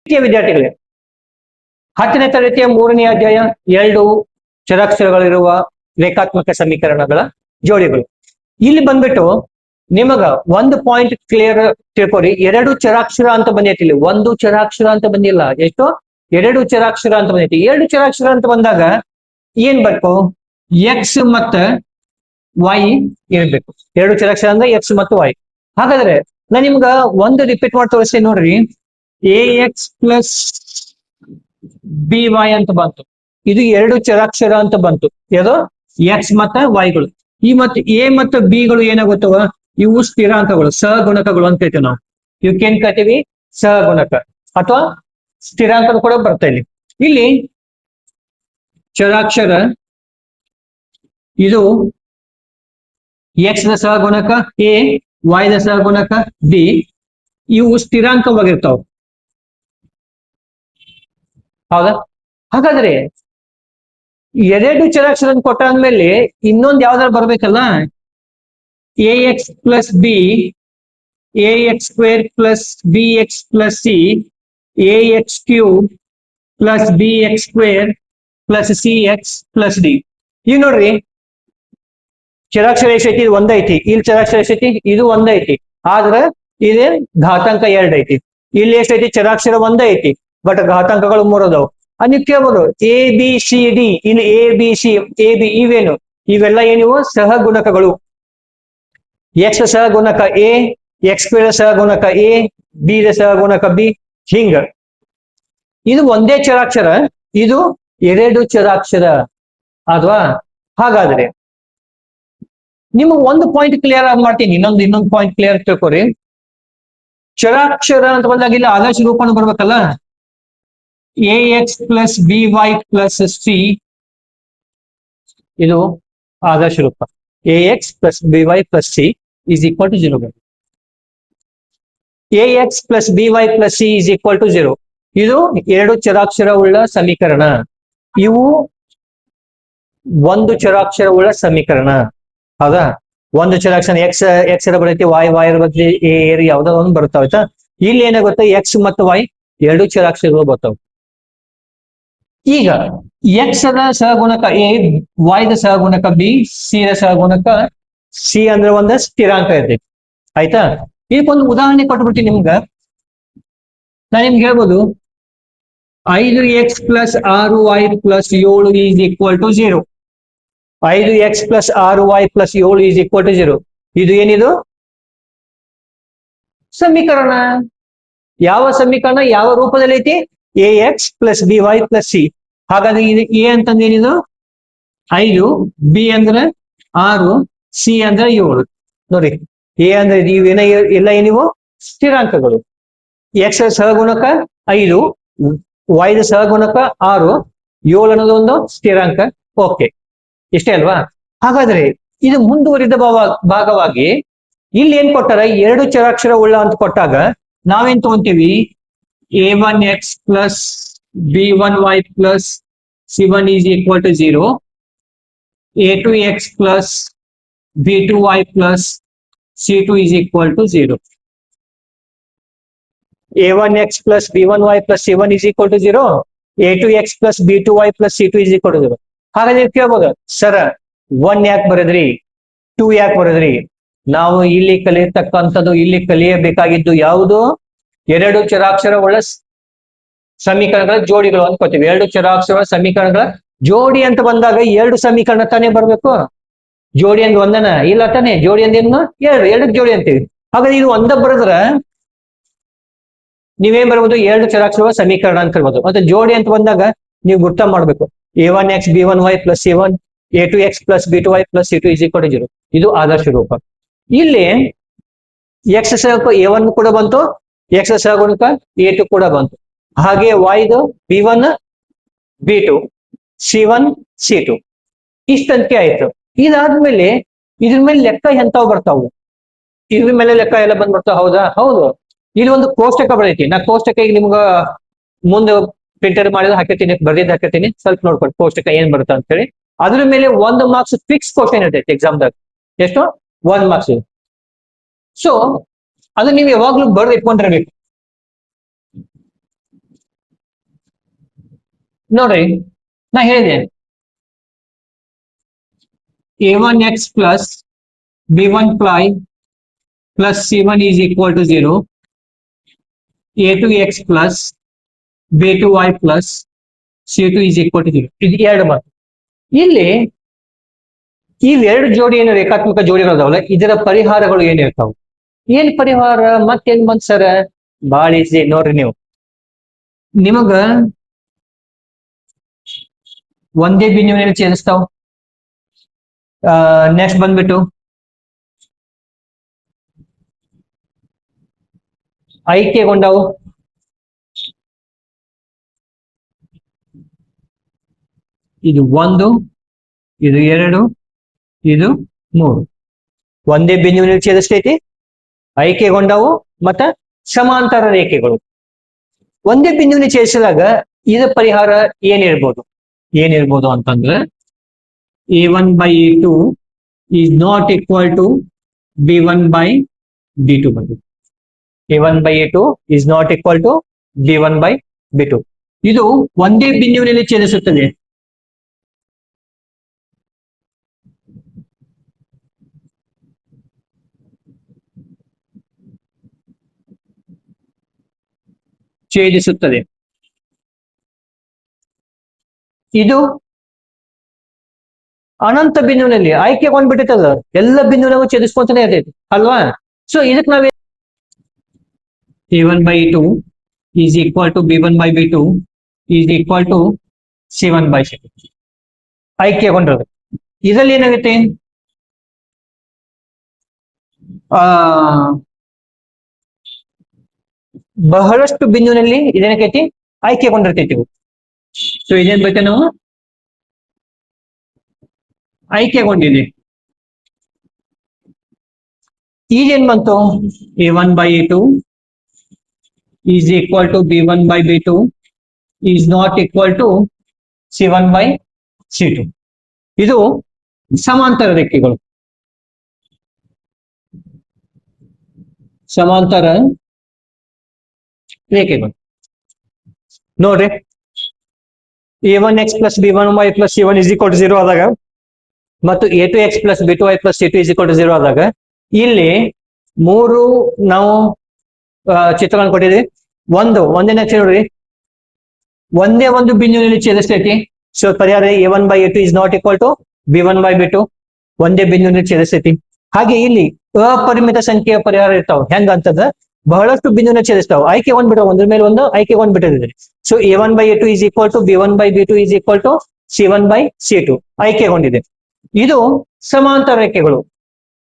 ಪ್ರಿಯ ವಿದ್ಯಾರ್ಥಿಗಳೇ, 10ನೇ ತರಗತಿಯ 3ನೇ ಅಧ್ಯಾಯ 2 ಚರಾಕ್ಷರಗಳಿರುವ ರೇಖಾತ್ಮಕ ಸಮೀಕರಣಗಳ ಜೋಡಿಗಳು. ಇಲ್ಲಿ ಬಂದ್ಬಿಟ್ಟು ನಿಮಗ ಒಂದು ಪಾಯಿಂಟ್ ಕ್ಲಿಯರ್ ತಿಳ್ಕೊರಿ. 2 ಚರಾಕ್ಷರ ಅಂತ ಬಂದೈತಿ. ಇಲ್ಲಿ 1 ಚರಾಕ್ಷರ ಅಂತ ಬಂದಿಲ್ಲ. ಎಷ್ಟು? 2 ಚರಾಕ್ಷರ ಅಂತ ಬಂದೈತಿ. 2 ಚರಾಕ್ಷರ ಅಂತ ಬಂದಾಗ ಏನ್ ಬೇಕು? ಎಕ್ಸ್ ಮತ್ತ ವೈ ಇರ್ಬೇಕು. 2 ಚರಾಕ್ಷರ ಅಂದ್ರೆ ಎಕ್ಸ್ ಮತ್ತು ವೈ. ಹಾಗಾದ್ರೆ ನಾ ನಿಮ್ಗ ಒಂದು ರಿಪೀಟ್ ಮಾಡಿ ತೋರಿಸ್ತೀನಿ ನೋಡ್ರಿ. A x plus b y ಅಂತ ಬಂತು. ಇದು 2 ಚರಾಕ್ಷರ ಅಂತ ಬಂತು. ಯಾವುದು? ಎಕ್ಸ್ ಮತ್ತೆ ವೈಗಳು. ಈ ಮತ್ತೆ ಎ ಮತ್ತು ಬಿ ಗಳು ಏನಾಗುತ್ತವ? ಇವು ಸ್ಥಿರಾಂಕಗಳು, ಸಹಗುಣಕಗಳು ಅಂತ ಹೇಳ್ತೀವಿ ನಾವು. ಇವಕ್ಕೇನ್ ಕರಿತೀವಿ? ಸಹಗುಣಕ ಅಥವಾ ಸ್ಥಿರಾಂಕ ಕೂಡ ಬರ್ತಾ ಇಲ್ಲಿ. ಇಲ್ಲಿ ಚರಾಕ್ಷರ ಇದು ಎಕ್ಸ್ ನ ಸಹಗುಣಕ ಎ, ವೈ ನ ಸಹಗುಣಕ ಬಿ. ಇವು ಸ್ಥಿರಾಂಕವಾಗಿರ್ತಾವ. ಹೌದಾ? ಹಾಗಾದ್ರೆ 2 ಚರಾಕ್ಷರ ಕೊಟ್ಟಾದ್ಮೇಲೆ ಇನ್ನೊಂದು ಯಾವ್ದಾರು ಬರ್ಬೇಕಲ್ಲ. A x plus B, A X square plus B X plus C, A X cube plus B X square plus C X plus D. ಈಗ ನೋಡ್ರಿ, ಚರಾಕ್ಷರ ಎಷ್ಟೈತಿ? ಇದು ಒಂದೈತಿ. ಇಲ್ಲಿ ಚರಾಕ್ಷರ ಎಷ್ಟೈತಿ? ಇದು ಒಂದೈತಿ. ಆದ್ರೆ ಇದೇ ಘಾತಾಂಕ 2 ಐತಿ. ಇಲ್ಲಿ ಎಷ್ಟೈತಿ? ಚರಾಕ್ಷರ ಒಂದೈತಿ, ಬಟ್ ಘಾತಾಂಕಗಳು 3 ಅದಾವ. ನೀವು ಕೇಳ್ಬೋದು ಎ ಬಿ ಸಿ ಡಿ. ಇಲ್ಲಿ A B C A B ಇವೇನು? ಇವೆಲ್ಲ ಏನಿವು? ಸಹಗುಣಕಗಳು. ಎಕ್ಸ್ ಸಹಗುಣಕ ಎ, ಎಕ್ಸ್ ಸ್ಕ್ವೇರ್ ಸಹಗುಣಕ ಎ, ಬಿ ದ ಸಹಗುಣಕ ಬಿ. ಹಿಂಗ ಇದು ಒಂದೇ ಚರಾಕ್ಷರ, ಇದು 2 ಚರಾಕ್ಷರ ಅಲ್ವಾ? ಹಾಗಾದ್ರೆ ನಿಮಗೆ ಒಂದು ಪಾಯಿಂಟ್ ಕ್ಲಿಯರ್ ಆಗಿ ಮಾಡ್ತೀನಿ. ಇನ್ನೊಂದು ಪಾಯಿಂಟ್ ಕ್ಲಿಯರ್ ತಿಳ್ಕೊರಿ. ಚರಾಕ್ಷರ ಅಂತ ಬಂದಾಗ ಇಲ್ಲಿ ಆದರ್ಶ ರೂಪನು ಬರ್ಬೇಕಲ್ಲ. A x plus b y plus c, ಇದು ಆದರ್ಶ ರೂಪ. A x plus b y plus c is equal to 0. A x plus b y plus c is equal to 0. ಇದು 2 ಚರಾಕ್ಷರ ಉಳ್ಳ ಸಮೀಕರಣ. ಇವು 1 ಚರಾಕ್ಷರ ಉಳ್ಳ ಸಮೀಕರಣ. ಹೌದಾ? 1 ಚರಾಕ್ಷರ ಎಕ್ಸ್ ಎಕ್ಸ್ ಬರುತ್ತೆ, ವೈ ವೈ ಬರುತ್ತೆ, ಎ ಯಾವ್ದೋ ಒಂದು ಬರ್ತಾವ. ಇಲ್ಲಿ ಏನಾಗುತ್ತೆ? ಎಕ್ಸ್ ಮತ್ತು ವೈ 2 ಚರಾಕ್ಷರಗಳು ಬರ್ತಾವ. ಈಗ ಎಕ್ಸ್ ದ ಸಹಗುಣಕ ಎ, ವೈ ದ ಸಹಗುಣಕ ಬಿ, ಸಿ ದ ಸಹಗುಣಕ ಸಿ ಅಂದ್ರೆ ಒಂದು ಸ್ಥಿರಾಂಕ ಇರ್ತೈತಿ. ಆಯ್ತಾ? ಇದಕ್ಕೊಂದು ಉದಾಹರಣೆ ಕೊಟ್ಬಿಟ್ಟು ನಿಮ್ಗ ನಾ ನಿಮ್ಗೆ ಹೇಳ್ಬೋದು 5x plus 6y plus 7 is equal to 0. 5x plus 6y plus 7 is equal to 0. ಇದು ಏನಿದು? ಸಮೀಕರಣ. ಯಾವ ಸಮೀಕರಣ? ಯಾವ ರೂಪದಲ್ಲಿ ಐತಿ? A x plus b y plus c. ಹಾಗಾದ್ರೆ ಇದು ಎ ಅಂತಂದ್ರೆ ಏನಿದು? 5, ಬಿ ಅಂದ್ರೆ 6, ಸಿ ಅಂದ್ರೆ 7. ನೋಡಿ, ಎ ಅಂದ್ರೆ ಇವೇನ ಎಲ್ಲ ಏನಿವು? ಸ್ಥಿರಾಂಕಗಳು. ಎಕ್ಸ್ ಸಹಗುಣಕ 5, ವೈ ದ ಸಹಗುಣಕ 6, 7 ಅನ್ನೋದು ಒಂದು ಸ್ಥಿರಾಂಕ. ಓಕೆ, ಇಷ್ಟೇ ಅಲ್ವಾ? ಹಾಗಾದ್ರೆ ಇದು ಮುಂದುವರಿದ ಭಾಗವಾಗಿ ಇಲ್ಲಿ ಏನ್ ಕೊಟ್ಟಾರ? 2 ಚರಾಕ್ಷರ ಉಳ್ಳ ಅಂತ ಕೊಟ್ಟಾಗ ನಾವೇನ್ ತಗೊಂತೀವಿ? a1x plus b1y plus c1 is equal to 0, a2x plus b2y plus c2 is equal to 0. a1x plus b1y plus c1 is equal to 0, a2x plus b2y plus c2 is equal to 0. ಹಾಗಾದ್ರೆ ನೀವು ಕೇಳ್ಬೋದು, sir 1 ಯಾಕೆ ಬರೆದ್ರಿ, 2 ಯಾಕೆ ಬರೆದ್ರಿ? ನಾವು ಇಲ್ಲಿ ಕಲಿಯತಕ್ಕಂಥದ್ದು, ಇಲ್ಲಿ ಕಲಿಯಬೇಕಾಗಿದ್ದು ಯಾವುದು? 2 ಚರಾಕ್ಷರ ಉಳ್ಳ ಸಮೀಕರಣಗಳ ಜೋಡಿಗಳು ಅನ್ಕೋತೀವಿ. 2 ಚರಾಕ್ಷರ ಸಮೀಕರಣಗಳ ಜೋಡಿ ಅಂತ ಬಂದಾಗ 2 ಸಮೀಕರಣ ತಾನೇ ಬರ್ಬೇಕು. ಜೋಡಿ ಅಂದ್ ಒಂದನ ಇಲ್ಲ ತಾನೆ? ಜೋಡಿ ಅಂದೇನು? 2 ಜೋಡಿ ಅಂತೀವಿ. ಹಾಗಾದ್ರೆ ಇದು ಒಂದ ಬರೆದ್ರ ನೀವೇನ್ ಬರ್ಬೋದು? 2 ಚರಾಕ್ಷರ ಸಮೀಕರಣ ಅಂತ ಕರ್ಬೋದು. ಮತ್ತೆ ಜೋಡಿ ಅಂತ ಬಂದಾಗ ನೀವು ಗುರ್ತ ಮಾಡ್ಬೇಕು. a1x b1y plus c1, a2x plus b2y plus c2 is equal to 0. ಇದು ಆದರ್ಶ ರೂಪ. ಇಲ್ಲಿ ಎಕ್ಸ್ ಸಹಗುಣಕ a1 ಕೂಡ ಬಂತು, ಎಕ್ಸ್ ಸಹಗುಣಕ a2 ಕೂಡ ಬಂತು. ಹಾಗೆ y b1 b2 c1 c2 ಇಷ್ಟಂತೆ ಆಯ್ತು. ಇದಾದ್ಮೇಲೆ ಇದ್ರ ಮೇಲೆ ಲೆಕ್ಕ ಎಂತಾವ್ ಬರ್ತಾವು? ಇದ್ರ ಮೇಲೆ ಲೆಕ್ಕ ಎಲ್ಲ ಬಂದ್ಬಿಡ್ತಾವ. ಹೌದಾ? ಹೌದು. ಇಲ್ಲಿ ಒಂದು ಕೋಷ್ಟಕ ಬರ್ತೈತಿ. ನಾ ಕೋಷ್ಟಕ ಈಗ ನಿಮ್ಗ ಮುಂದೆ ಪ್ರಿಂಟರ್ ಮಾಡಿದ್ರೆ ಹಾಕಿರ್ತೀನಿ, ಬರ್ದಿದ್ದು ಹಾಕಿರ್ತೀನಿ. ಸ್ವಲ್ಪ ನೋಡ್ಕೊಂಡು ಕೋಷ್ಟಕ ಏನ್ ಬರುತ್ತೆ ಅಂತ ಹೇಳಿ. ಅದ್ರ ಮೇಲೆ 1 ಮಾರ್ಕ್ಸ್ ಫಿಕ್ಸ್ ಕ್ವಶನ್ ಇರ್ತೈತಿ ಎಕ್ಸಾಮ್ದಾಗ. ಎಷ್ಟು? 1 ಮಾರ್ಕ್ಸ್. ಸೊ ಅದು ನೀವು ಯಾವಾಗ್ಲೂ ಬರ್ದು ಇಟ್ಕೊಂಡಿರ್ಬೇಕು. ನೋಡ್ರಿ ನಾ ಹೇಳಿದೆ a1x plus b1 ply plus c1 is equal to 0, a2x plus b2y plus c2 is equal to 0. ಇದು ಎರಡು ಮಾತು. ಇಲ್ಲಿ ಇವೆರಡು ಜೋಡಿ ಏನು ರೇಖಾತ್ಮಕ ಜೋಡಿಗಳದಾವಲ್ಲ ಇದರ ಪರಿಹಾರಗಳು ಏನಿರ್ತಾವ? ಏನ್ ಪರಿಹಾರ ಮತ್ತೇನ್ ಬಂತ ಸರ್? ಬಾಳ ಈಸಿ ನೋಡ್ರಿ. ನೀವು ನಿಮಗ ಒಂದೇ ಬಿಂದುವಿನಲ್ಲಿ ಛೇದಿಸ್ತಾವ. ನೆಕ್ಸ್ಟ್ ಬಂದ್ಬಿಟ್ಟು ಐಕ್ಯಗೊಂಡವು. ಇದು ಒಂದು, ಇದು ಎರಡು, ಇದು ಮೂರು. ಒಂದೇ ಬಿಂದುವಿನಲ್ಲಿ ಛೇದಿಸ್ತೈತಿ, ಐಕ್ಯಗೊಂಡವು ಮತ್ತ ಸಮಾಂತರ ರೇಖೆಗಳು. ಒಂದೇ ಬಿಂದುವಿನಲ್ಲಿ ಛೇದಿಸಿದಾಗ ಇದರ ಪರಿಹಾರ ಏನಿರ್ಬೋದು ಅಂತಂದ್ರೆ a1 by a2 is not equal to b1 by b2 ಬಂದು a1 by a2 is not equal to b1 by b2. ಇದು ಒಂದೇ ಬಿಂದುವಿನಲ್ಲಿ ಛೇದಿಸುತ್ತದೆ. ಇದು ಅನಂತ ಬಿಂದುವಿನಲ್ಲಿ ಆಯ್ಕೆಗೊಂಡ್ಬಿಟ್ಟಿರ್ತದ, ಎಲ್ಲ ಬಿಂದುವಿನಾಗೂ ಛೇದಿಸ್ಕೊಂತಾನೆ ಇರ್ತೈತಿ ಅಲ್ವಾ? ಸೊ ಇದಕ್ಕೆ ನಾವೇ a1 by a2 is equal to b1 by b2 is equal to c1 by c2 ಆಯ್ಕೆಗೊಂಡ್ರದು. ಇದರಲ್ಲಿ ಏನಾಗುತ್ತೆ? ಬಹಳಷ್ಟು ಬಿಂದುವಿನಲ್ಲಿ ಇದೇನಕೈತಿ ಆಯ್ಕೆಗೊಂಡಿರ್ತೈತಿ. ಸೊ ಇದೇನ್ ಬೇಕು ನಾವು ಆಯ್ಕೆಗೊಂಡಿದೆ. ಈಗೇನ್ ಬಂತು? a1 by a2 is equal to b1 by b2 is not equal to c1 by c2. ಇದು ಸಮಾಂತರ ರೇಖೆಗಳು. ಸಮಾಂತರ ರೇಖೆಗಳು ನೋಡ್ರಿ, a1x plus b1y plus c1 is equal to 0 ಆದಾಗ ಮತ್ತು a2x plus b2y plus c2 is equal to 0 ಆದಾಗ ಇಲ್ಲಿ ಮೂರು ನಾವು ಚಿತ್ರಗಳನ್ನು ಕೊಟ್ಟಿದ್ವಿ. ಒಂದನೇ ನೋಡ್ರಿ, ಒಂದೇ ಒಂದು ಬಿಂದುವಿನಲ್ಲಿ ಛೇದಿಸ್ತೈತಿ. ಸೊ ಪರಿಹಾರ a1 by a2 is not equal to b1 by b2, ಒಂದೇ ಬಿಂದುವಿನಲ್ಲಿ ಛೇದಿಸ್ತೈತಿ. ಹಾಗೆ ಇಲ್ಲಿ ಅಪರಿಮಿತ ಸಂಖ್ಯೆಯ ಪರಿಹಾರ ಇರ್ತಾವ. ಹೆಂಗ ಅಂತಂದ್ರೆ ಬಹಳಷ್ಟು ಬಿಂದುವಿನ ಛೇದಿಸ್ತಾವ, ಆಯ್ಕೆಗೊಂಡ್ಬಿಟ್ಟು ಒಂದ್ರ ಮೇಲೆ ಒಂದು ಆಯ್ಕೆಗೊಂಡ್ಬಿಟ್ಟಿದೆ. So a1 by a2 is equal to b1 by b2 is equal to c1 by c2 ಆಯ್ಕೆಗೊಂಡಿದೆ. ಇದು ಸಮಾಂತರ ರೇಖೆಗಳು,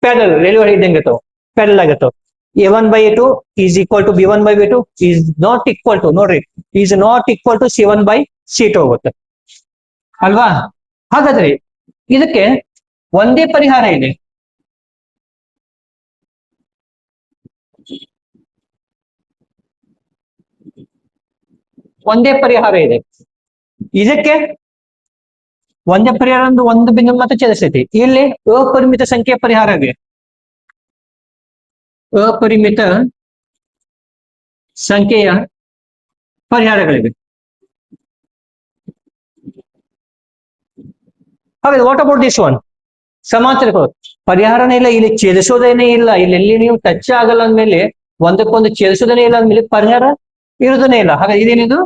ಪ್ಯಾರಲ್ ರೈಲ್ವೆ ಇದ್ದಂಗೆ ಇರ್ತಾವ, ಪ್ಯಾರಲ್ ಆಗಿರ್ತಾವ. a1 by a2 is equal to b1 by b2 is not equal to, ನೋಡ್ರಿ, is not equal to c1 by c2 ಹೋಗುತ್ತೆ ಅಲ್ವಾ? ಹಾಗಾದ್ರೆ ಇದಕ್ಕೆ ಒಂದೇ ಪರಿಹಾರ ಇದೆ. ಒಂದೇ ಪರಿಹಾರ ಇದೆ ಇದಕ್ಕೆ. ಒಂದೇ ಪರಿಹಾರ ಅಂದ್ರೆ ಒಂದು ಬಿಂದು ಮಾತ್ರ ಛೇದಿಸ್ತೈತಿ. ಇಲ್ಲಿ ಅಪರಿಮಿತ ಸಂಖ್ಯೆಯ ಪರಿಹಾರ ಇದೆ. ಅಪರಿಮಿತ ಸಂಖ್ಯೆಯ ಪರಿಹಾರಗಳಿವೆ. ಹಾಗಾದ್ರೆ ವಾಟ್ ಅಬೌಟ್ ದಿಸ್ ಒನ್? ಸಮಾಂತರಗಳು ಪರಿಹಾರನೇ ಇಲ್ಲ, ಇಲ್ಲಿ ಛೇದಿಸೋದೇನೇ ಇಲ್ಲ. ಇಲ್ಲಿ ನೀವು ಟಚ್ ಆಗಲ್ಲ ಅಂದ್ಮೇಲೆ, ಒಂದಕ್ಕೊಂದು ಛೇದಿಸೋದೇನೇ ಇಲ್ಲ ಅಂದ್ಮೇಲೆ ಪರಿಹಾರ ಇರೋದನ್ನೇ ಇಲ್ಲ. ಹಾಗಾದ್ರೆ ಇದೇನಿದು?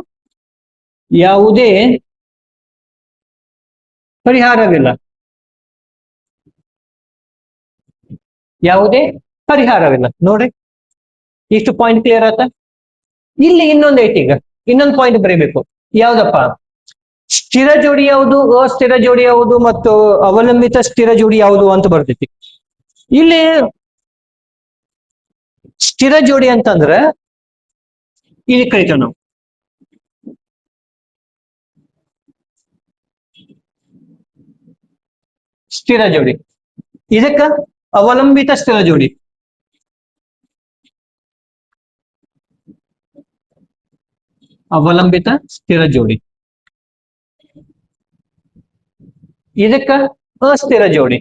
ಯಾವುದೇ ಪರಿಹಾರವಿಲ್ಲ, ಯಾವುದೇ ಪರಿಹಾರವಿಲ್ಲ. ನೋಡ್ರಿ, ಇಷ್ಟು ಪಾಯಿಂಟ್ ಕ್ಲಿಯರ್ ಆತ. ಇಲ್ಲಿ ಇನ್ನೊಂದು ಐತಿ, ಈಗ ಇನ್ನೊಂದು ಪಾಯಿಂಟ್ ಬರೀಬೇಕು. ಯಾವ್ದಪ್ಪ? ಸ್ಥಿರ ಜೋಡಿ ಯಾವುದು, ಅಸ್ಥಿರ ಜೋಡಿ ಯಾವುದು ಮತ್ತು ಅವಲಂಬಿತ ಸ್ಥಿರ ಜೋಡಿ ಯಾವುದು ಅಂತ ಬರ್ತೈತಿ. ಇಲ್ಲಿ ಸ್ಥಿರ ಜೋಡಿ ಅಂತಂದ್ರ ಇಲ್ಲಿ ಕರಿತೇವೆ ನಾವು ಸ್ಥಿರ ಜೋಡಿ. ಇದಕ್ಕ ಅವಲಂಬಿತ ಸ್ಥಿರ ಜೋಡಿ. ಅವಲಂಬಿತ ಸ್ಥಿರ ಜೋಡಿ. ಇದಕ್ಕ ಅಸ್ಥಿರ ಜೋಡಿ.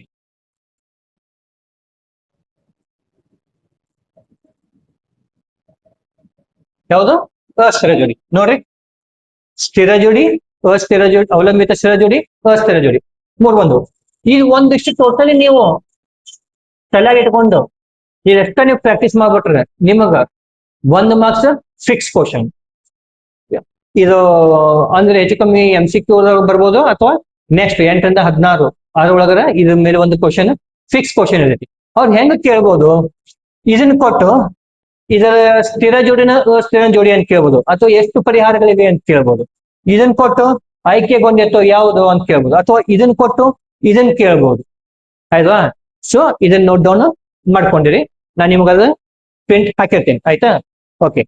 ಯಾವುದು? ಅಸ್ಥಿರ ಜೋಡಿ. ನೋಡ್ರಿ, ಸ್ಥಿರ ಜೋಡಿ, ಅಸ್ಥಿರ ಜೋಡಿ, ಅವಲಂಬಿತ ಸ್ಥಿರ ಜೋಡಿ, ಅಸ್ಥಿರ ಜೋಡಿ, ಮೂರ್ ಬಂದು. ಈಗ ಒಂದಿಷ್ಟು ಟೋಟಲಿ ನೀವು ತಲೆಯಾಗಿ ಇಟ್ಕೊಂಡು ಇದೆಷ್ಟ ನೀವು ಪ್ರಾಕ್ಟೀಸ್ ಮಾಡ್ಬಿಟ್ರೆ ನಿಮಗ 1 ಮಾರ್ಕ್ಸ್ ಫಿಕ್ಸ್ ಕ್ವಶನ್. ಇದು ಅಂದ್ರೆ ಹೆಚ್ಚು ಕಮ್ಮಿ MCQ ಬರ್ಬೋದು, ಅಥವಾ ನೆಕ್ಸ್ಟ್ 8ರಿಂದ 16 ಅದ್ರೊಳಗಡೆ ಇದ್ರ ಮೇಲೆ ಒಂದು ಕ್ವಶನ್ ಫಿಕ್ಸ್ ಕ್ವಶನ್ ಇರುತ್ತೆ. ಅವ್ರು ಹೆಂಗ್ ಕೇಳ್ಬೋದು, ಇದನ್ನ ಕೊಟ್ಟು ಇದರ ಸ್ಥಿರ ಜೋಡಿನ ಅಸ್ಥಿರ ಜೋಡಿ ಅಂತ ಕೇಳ್ಬೋದು, ಅಥವಾ ಎಷ್ಟು ಪರಿಹಾರಗಳಿವೆ ಅಂತ ಕೇಳ್ಬೋದು. ಇದನ್ನ ಕೊಟ್ಟು ಆಯ್ಕೆಗೊಂಡಿತ್ತು ಯಾವುದು ಅಂತ ಕೇಳ್ಬೋದು, ಅಥವಾ ಇದನ್ನ ಕೊಟ್ಟು ಇದನ್ನ ಕೇಳ್ಬೋದು. ಆಯ್ತಾ? ಸೊ ಇದನ್ನ ನೋಟ್ ಡೌನ್ ಮಾಡ್ಕೊಂಡಿರಿ, ನಾನು ನಿಮ್ಗದ ಪ್ರಿಂಟ್ ಹಾಕಿರ್ತೀನಿ. ಆಯ್ತಾ? ಓಕೆ.